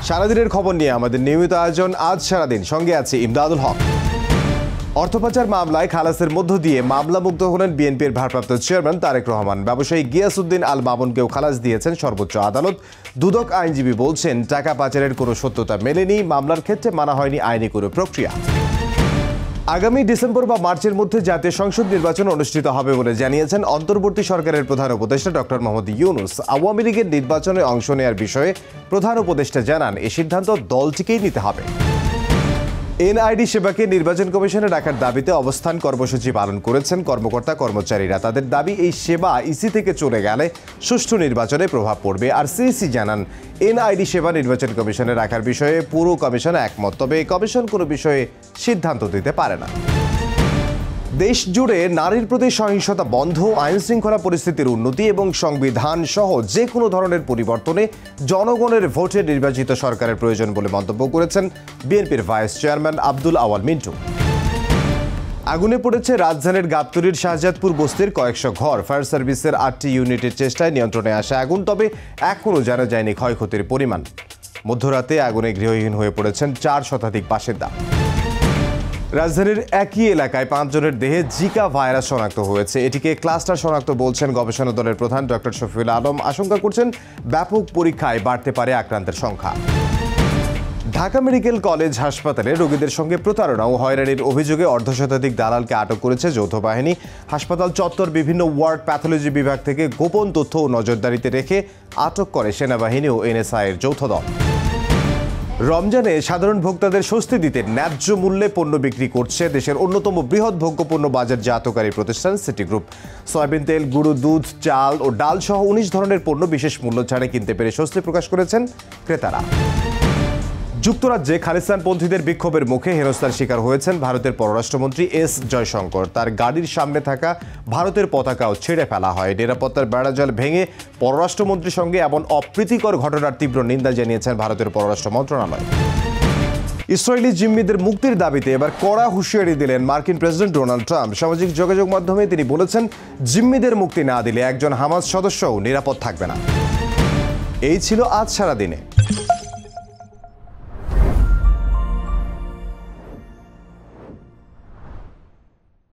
সারাদিনের খবর নিয়ে আমাদের নিয়মিত আয়োজন আজ সারাদিন, সঙ্গে আছে ইমদাদুল হক। অর্থ পাচার মামলায় খালাসের মধ্য দিয়ে মামলা মুক্ত হলেন বিএনপির ভারপ্রাপ্ত চেয়ারম্যান তারেক রহমান। ব্যবসায়ী গিয়াসউদ্দিন আল মামুনকেও খালাস দিয়েছেন সর্বোচ্চ আদালত। দুদক আইনজীবী বলছেন, টাকা পাচারের কোনো সত্যতা মেলেনি, মামলার ক্ষেত্রে মানা হয়নি আইনি কোনো প্রক্রিয়া। আগামী ডিসেম্বর বা মার্চের মধ্যে জাতীয় সংসদ নির্বাচন অনুষ্ঠিত হবে বলে জানিয়েছেন অন্তর্বর্তী সরকারের প্রধান উপদেষ্টা ডক্টর মোহাম্মদ ইউনূস। আওয়ামী লীগের নির্বাচনে অংশ নেওয়ার বিষয়ে প্রধান উপদেষ্টা জানান, এই সিদ্ধান্ত দলটিকেই নিতে হবে। এনআইডি সেবাকে নির্বাচন কমিশনে রাখার দাবিতে অবস্থান কর্মসূচি পালন করেছেন কর্মকর্তা কর্মচারীরা। তাদের দাবি, এই সেবা ইসি থেকে চলে গেলে সুষ্ঠু নির্বাচনে প্রভাব পড়বে। আর সিইসি জানান, এনআইডি সেবা নির্বাচন কমিশনে রাখার বিষয়ে পুরো কমিশন একমত, তবে কমিশন কোনো বিষয়ে সিদ্ধান্ত দিতে পারে না। দেশ জুড়ে নারীর প্রতি সহিংসতা বন্ধ, আইন শৃঙ্খলা পরিস্থিতির উন্নতি এবং সংবিধান সহ যে কোনো ধরনের পরিবর্তনে জনগণের ভোটে নির্বাচিত সরকারের প্রয়োজন বলে মন্তব্য করেছেন বিএনপির ভাইস চেয়ারম্যান আব্দুল আওয়াল মিন্টু। আগুনে পড়েছে রাজধানীর গাবতলীর শাহজাদপুর বস্তির কয়েকশো ঘর। ফায়ার সার্ভিসের 8টি ইউনিটের চেষ্টায় নিয়ন্ত্রণে আসে আগুন, তবে এখনও জানা যায়নি ক্ষয়ক্ষতির পরিমাণ। মধ্যরাতে আগুনে গৃহহীন হয়ে পড়েছেন 4 শতাধিক বাসিন্দা। রাজধানীর একই এলাকায় 5 জনের দেহে জিকা ভাইরাস শনাক্ত হয়েছে। এটিকে ক্লাস্টার শনাক্ত বলছেন গবেষণা দলের প্রধান ডক্টর শফিউল আলম। আশঙ্কা করছেন, ব্যাপক পরীক্ষায় বাড়তে পারে আক্রান্তের সংখ্যা। ঢাকা মেডিকেল কলেজ হাসপাতালে রোগীদের সঙ্গে প্রতারণা ও হয়রানির অভিযোগে অর্ধশতাধিক দালালকে আটক করেছে যৌথ বাহিনী। হাসপাতাল চত্বর, বিভিন্ন ওয়ার্ড, প্যাথোলজি বিভাগ থেকে গোপন তথ্য ও নজরদারিতে রেখে আটক করে সেনাবাহিনী ও এনএসআই এর যৌথ দল। রমজানে সাধারণ ভোক্তাদের স্বস্তি দিতে ন্যায্য মূল্যে পণ্য বিক্রি করছে দেশের অন্যতম বৃহৎ ভোগ্যপণ্য বাজারজাতকারী প্রতিষ্ঠান সিটি গ্রুপ। সয়াবিন তেল, গুঁড়ো দুধ, চাল ও ডাল সহ 19 ধরনের পণ্য বিশেষ মূল্য ছাড়ে কিনতে পেরে স্বস্তি প্রকাশ করেছেন ক্রেতারা। যুক্তরাজ্যে খালিস্তানপন্থীদের বিক্ষোভের মুখে হেনস্থার শিকার হয়েছেন ভারতের পররাষ্ট্রমন্ত্রী এস জয়শঙ্কর। তার গাড়ির সামনে থাকা ভারতের পতাকাও ছেড়ে ফেলা হয়। নিরাপত্তার বেড়াজাল ভেঙে পররাষ্ট্রমন্ত্রীর সঙ্গে এমন অপ্রীতিকর ঘটনার তীব্র নিন্দা জানিয়েছেন ভারতের পররাষ্ট্র মন্ত্রণালয়। ইসরায়েলি জিম্মিদের মুক্তির দাবিতে এবার কড়া হুঁশিয়ারি দিলেন মার্কিন প্রেসিডেন্ট ডোনাল্ড ট্রাম্প। সামাজিক যোগাযোগ মাধ্যমে তিনি বলেছেন, জিম্মিদের মুক্তি না দিলে একজন হামাস সদস্যও নিরাপদ থাকবে না। এই ছিল আজ সারাদিনে।